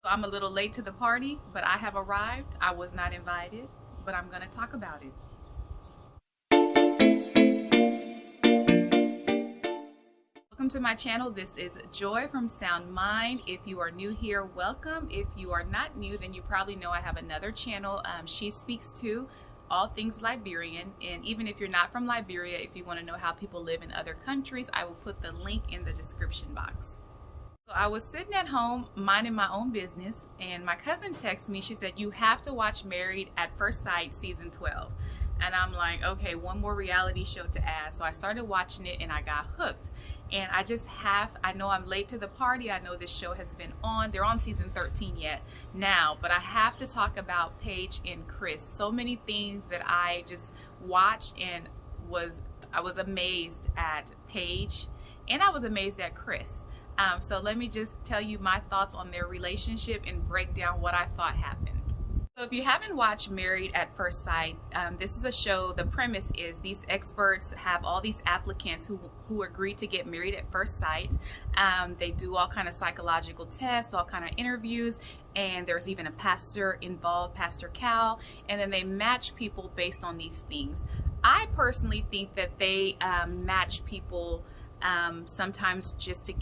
I'm a little late to the party, but I have arrived. I was not invited, but I'm going to talk about it. Welcome to my channel. This is Joy from Sound Mind. If you are new here, welcome. If you are not new, then you probably know I have another channel. She speaks to all things Liberian, and even if you're not from Liberia, if you want to know how people live in other countries, I will put the link in the description box. So I was sitting at home minding my own business, and my cousin texted me. She said, "You have to watch Married at First Sight season 12." And I'm like, okay, one more reality show to add. So I started watching it and I got hooked. And I know I'm late to the party. I know this show has been on. They're on season 13 yet now, but I have to talk about Paige and Chris. So many things that I just watched and I was amazed at Paige and I was amazed at Chris. So let me just tell you my thoughts on their relationship and break down what I thought happened. So if you haven't watched Married at First Sight, this is a show. The premise is these experts have all these applicants who agree to get married at first sight. They do all kind of psychological tests, all kind of interviews, and there's even a pastor involved, Pastor Cal, and then they match people based on these things. I personally think that they match people sometimes just to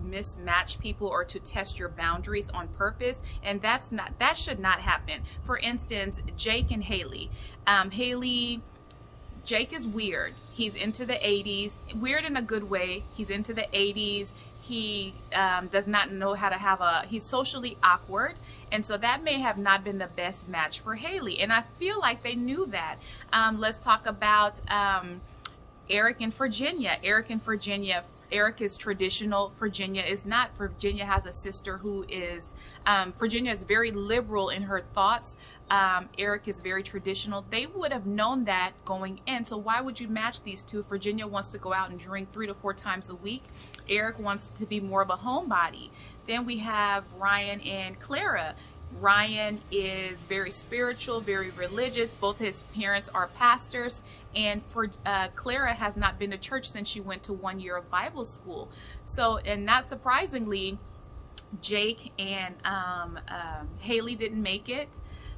mismatch people or to test your boundaries on purpose, and that should not happen. For instance, Jake and Haley. Jake is weird. He's into the 80s, weird in a good way. He's into the 80s. He does not know how to he's socially awkward, and so that may have not been the best match for Haley, and I feel like they knew that. Let's talk about Eric and Virginia. Eric is traditional. Virginia is not. Virginia has a sister who is, Virginia is very liberal in her thoughts. Eric is very traditional. They would have known that going in. So why would you match these two? Virginia wants to go out and drink 3 to 4 times a week. Eric wants to be more of a homebody. Then we have Ryan and Clara. Ryan is very spiritual, very religious. Both his parents are pastors, and Clara has not been to church since she went to 1 year of Bible school. So, and not surprisingly, Jake and Haley didn't make it.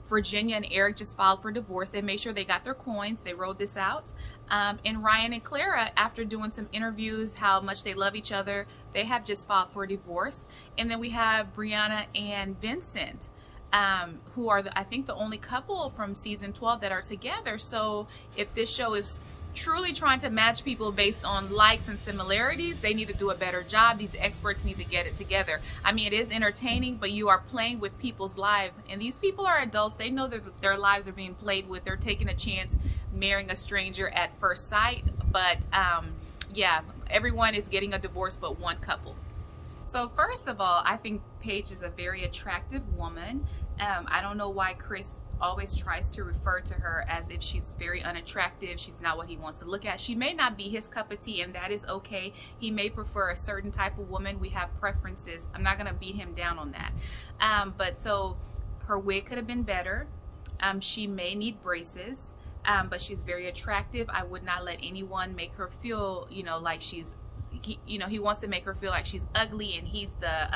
Virginia and Eric just filed for divorce. They made sure they got their coins. They wrote this out. And Ryan and Clara, after doing some interviews, how much they love each other, they have just filed for divorce. And then we have Brianna and Vincent, who are, I think, the only couple from season 12 that are together. So if this show is truly trying to match people based on likes and similarities, they need to do a better job. These experts need to get it together. I mean, it is entertaining, but you are playing with people's lives, and these people are adults. They know that their lives are being played with. They're taking a chance marrying a stranger at first sight. But yeah, everyone is getting a divorce but one couple. So first of all, I think Paige is a very attractive woman. I don't know why Chris always tries to refer to her as if she's very unattractive. She's not what he wants to look at. She may not be his cup of tea, and that is okay. He may prefer a certain type of woman. We have preferences. I'm not going to beat him down on that. But so her wig could have been better. She may need braces, but she's very attractive. I would not let anyone make her feel, like he wants to make her feel like she's ugly, and he's the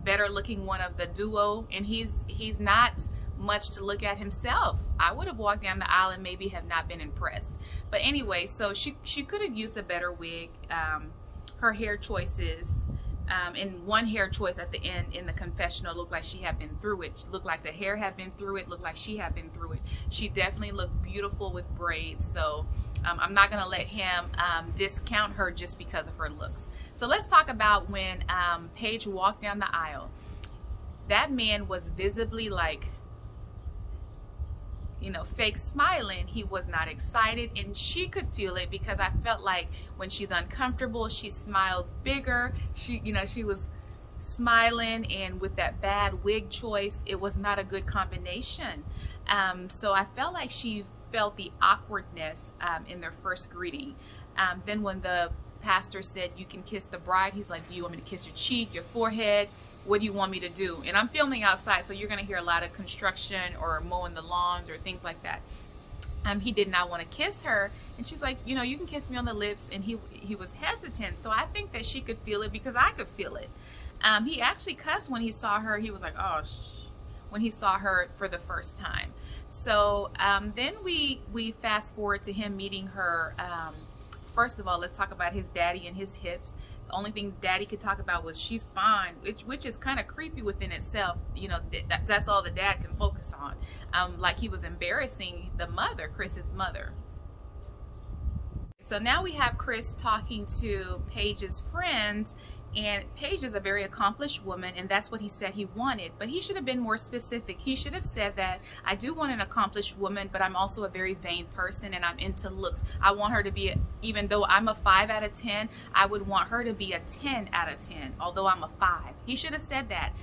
better looking one of the duo, and he's not much to look at himself. I would have walked down the aisle and maybe have not been impressed. But anyway, so she could have used a better wig. Her hair choices, and one hair choice at the end in the confessional looked like she had been through it. Looked like the hair had been through it. Looked like she had been through it. She definitely looked beautiful with braids. So I'm not going to let him discount her just because of her looks. So let's talk about when Paige walked down the aisle. That man was visibly like, fake smiling. He was not excited, and she could feel it, because I felt like when she's uncomfortable, she smiles bigger. She was smiling, and with that bad wig choice, it was not a good combination. So I felt like she felt the awkwardness in their first greeting. Then when the pastor said, "You can kiss the bride," he's like, "Do you want me to kiss your cheek, your forehead? What do you want me to do?" And I'm filming outside, so you're going to hear a lot of construction or mowing the lawns or things like that. He did not want to kiss her, and she's like, "You can kiss me on the lips," and he was hesitant. So I think that she could feel it, because I could feel it. He actually cussed when he saw her. He was like, oh, when he saw her for the first time. So then we fast forward to him meeting her. First of all, let's talk about his daddy and his hips. The only thing daddy could talk about was she's fine, which is kind of creepy within itself. You know, that's all the dad can focus on. Like he was embarrassing the mother, Chris's mother. So now we have Chris talking to Paige's friends, and Paige is a very accomplished woman, and that's what he said he wanted. But he should have been more specific. He should have said that I do want an accomplished woman, but I'm also a very vain person and I'm into looks. I want her to be, even though I'm a 5 out of 10, I would want her to be a 10 out of 10, although I'm a 5. He should have said that.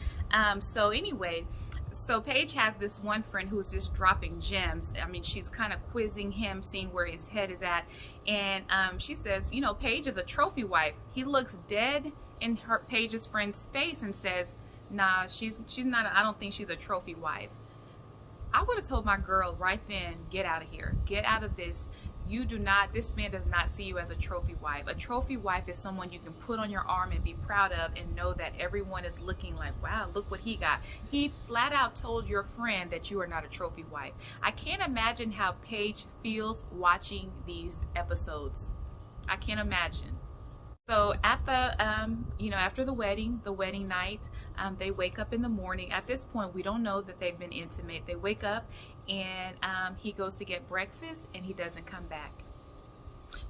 So anyway, so Paige has this one friend who's just dropping gems. I mean, she's kind of quizzing him, seeing where his head is at. And she says, you know, Paige is a trophy wife. He looks dead in her Paige's friend's face and says, nah, she's not, I don't think she's a trophy wife. I would have told my girl right then, get out of here. Get out of this. You do not, this man does not see you as a trophy wife. A trophy wife is someone you can put on your arm and be proud of and know that everyone is looking like, wow, look what he got. He flat out told your friend that you are not a trophy wife. I can't imagine how Paige feels watching these episodes. I can't imagine. So at the, you know, after the wedding night, they wake up in the morning. At this point, we don't know that they've been intimate. They wake up and he goes to get breakfast and he doesn't come back.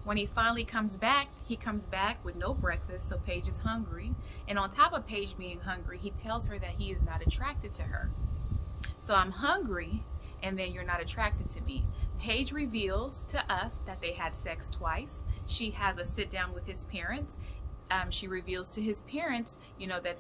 When he finally comes back, he comes back with no breakfast, so Paige is hungry. And on top of Paige being hungry, he tells her that he is not attracted to her. So I'm hungry, and then you're not attracted to me. Paige reveals to us that they had sex twice. She has a sit down with his parents. She reveals to his parents, you know, that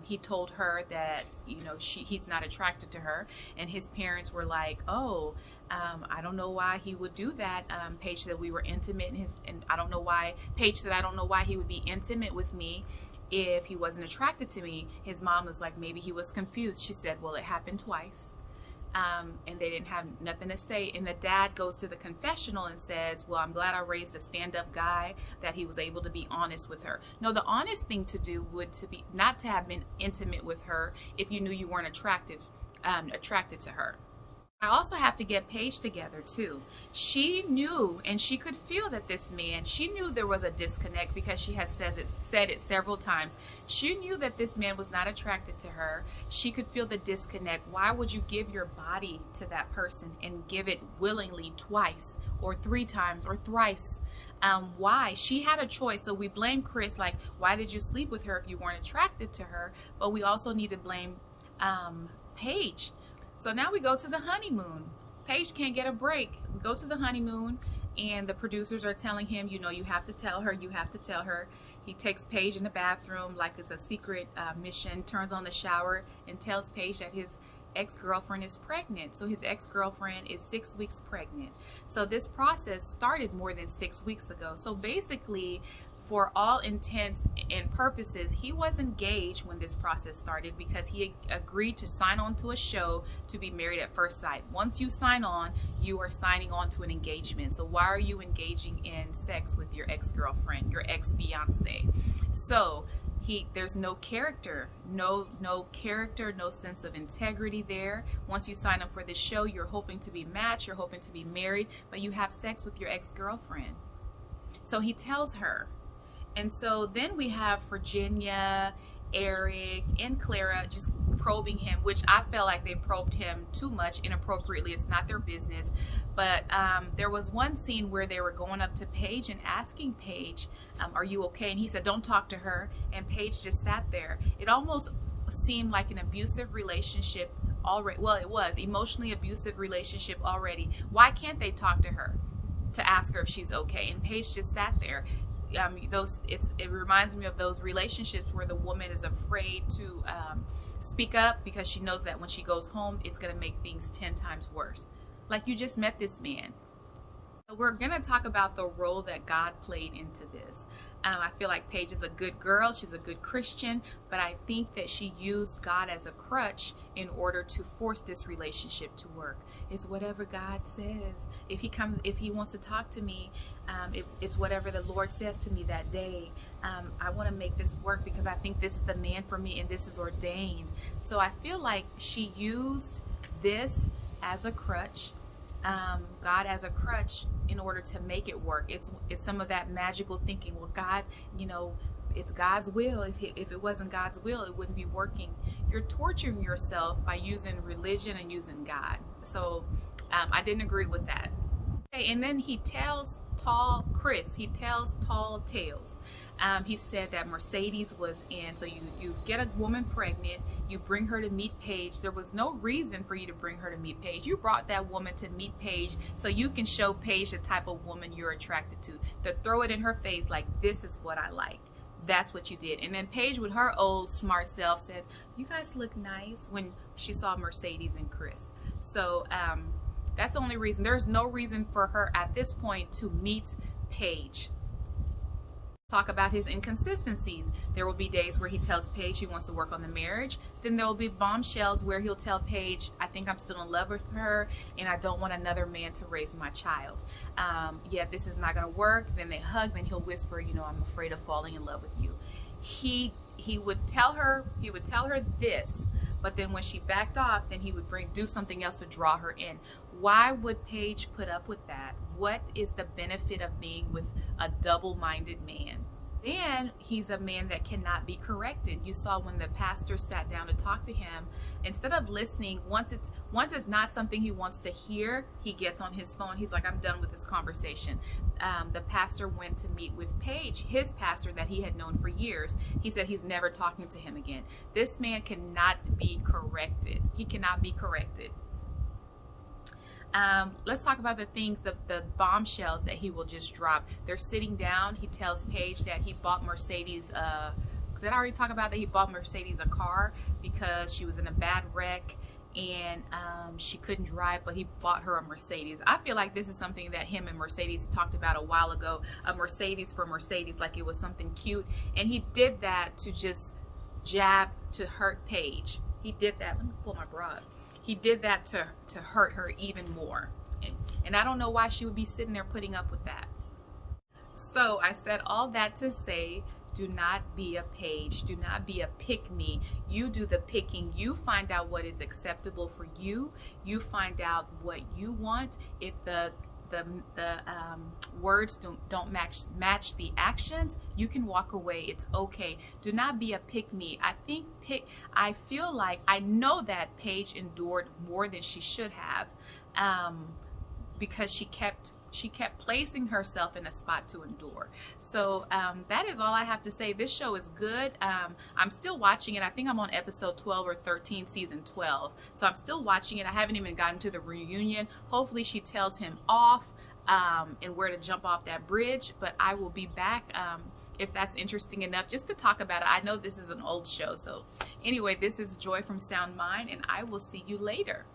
he told her that, you know, he's not attracted to her. And his parents were like, oh, I don't know why he would do that. Paige said we were intimate, and I don't know why. Paige said, I don't know why he would be intimate with me if he wasn't attracted to me. His mom was like, maybe he was confused. She said, well, it happened twice. And they didn't have nothing to say. And the dad goes to the confessional and says, well, I'm glad I raised a stand-up guy, that he was able to be honest with her. No, the honest thing to do would to be not to have been intimate with her if you knew you weren't attracted to her. I also have to get Paige together too. She knew, and she could feel that this man, she knew there was a disconnect because she has said it several times. She knew that this man was not attracted to her. She could feel the disconnect. Why would you give your body to that person and give it willingly twice or 3 times or thrice? Why? She had a choice. So we blame Chris, like, why did you sleep with her if you weren't attracted to her? But we also need to blame Paige. So now we go to the honeymoon. Paige can't get a break. We go to the honeymoon and the producers are telling him, you know, you have to tell her, you have to tell her. He takes Paige in the bathroom like it's a secret mission, turns on the shower and tells Paige that his ex-girlfriend is pregnant. So his ex-girlfriend is 6 weeks pregnant. So this process started more than 6 weeks ago. So basically, for all intents and purposes, he was engaged when this process started because he agreed to sign on to a show to be married at first sight. Once you sign on, you are signing on to an engagement. So why are you engaging in sex with your ex-girlfriend, your ex-fiance? So there's no character, no character, no sense of integrity there. Once you sign up for this show, you're hoping to be matched, you're hoping to be married, but you have sex with your ex-girlfriend. So he tells her. And so then we have Virginia, Eric, and Clara just probing him, which I felt like they probed him too much, inappropriately. It's not their business. But there was one scene where they were going up to Paige and asking Paige, are you okay? And he said, don't talk to her. And Paige just sat there. It almost seemed like an abusive relationship already. Well, it was emotionally abusive relationship already. Why can't they talk to her to ask her if she's okay? And Paige just sat there. It reminds me of those relationships where the woman is afraid to speak up because she knows that when she goes home, it's going to make things 10 times worse. Like, you just met this man. We're going to talk about the role that God played into this. I feel like Paige is a good girl. She's a good Christian, but I think that she used God as a crutch in order to force this relationship to work. It's whatever God says. If he wants to talk to me, it's whatever the Lord says to me that day. I want to make this work because I think this is the man for me and this is ordained. So I feel like she used this as a crutch. God as a crutch in order to make it work. It's some of that magical thinking. Well, God, it's God's will. If it wasn't God's will, it wouldn't be working. You're torturing yourself by using religion and using God. So I didn't agree with that. Okay, and then he tells tall tales. He said that Mercedes was in, so you get a woman pregnant, you bring her to meet Paige. There was no reason for you to bring her to meet Paige. You brought that woman to meet Paige so you can show Paige the type of woman you're attracted to throw it in her face like, this is what I like. That's what you did. And then Paige, with her old smart self, said, you guys look nice, when she saw Mercedes and Chris. So that's the only reason. There's no reason for her at this point to meet Paige. Talk about his inconsistencies. There will be days where he tells Paige he wants to work on the marriage. Then there will be bombshells where he'll tell Paige, I think I'm still in love with her and I don't want another man to raise my child. Yeah, this is not going to work. Then they hug, then he'll whisper, I'm afraid of falling in love with you. He would tell her this, but then when she backed off, then he would do something else to draw her in. Why would Paige put up with that? What is the benefit of being with a double-minded man? Then he's a man that cannot be corrected. You saw when the pastor sat down to talk to him, instead of listening, once it's not something he wants to hear, he gets on his phone. He's like, I'm done with this conversation. The pastor went to meet with Paige, his pastor that he had known for years. He said he's never talking to him again. This man cannot be corrected. He cannot be corrected. Let's talk about the things, the bombshells that he will just drop. They're sitting down. He tells Paige that he bought Mercedes, did I already talk about that? He bought Mercedes a car because she was in a bad wreck and she couldn't drive, but he bought her a Mercedes. I feel like this is something that him and Mercedes talked about a while ago, a Mercedes for Mercedes, like it was something cute. And he did that to just jab, to hurt Paige. He did that. Let me pull my bra up. He did that to hurt her even more. And I don't know why she would be sitting there putting up with that. So I said all that to say, do not be a Paige. Do not be a pick-me. You do the picking. You find out what is acceptable for you. You find out what you want. If the words don't match the actions, you can walk away. It's okay. Do not be a pick-me. I feel like, I know that Paige endured more than she should have, because she kept placing herself in a spot to endure. So that is all I have to say. This show is good. I'm still watching it. I think I'm on episode 12 or 13, season 12. So I'm still watching it. I haven't even gotten to the reunion. Hopefully she tells him off and where to jump off that bridge. But I will be back if that's interesting enough just to talk about it. I know this is an old show. So anyway, this is Joy from Sound Mind, and I will see you later.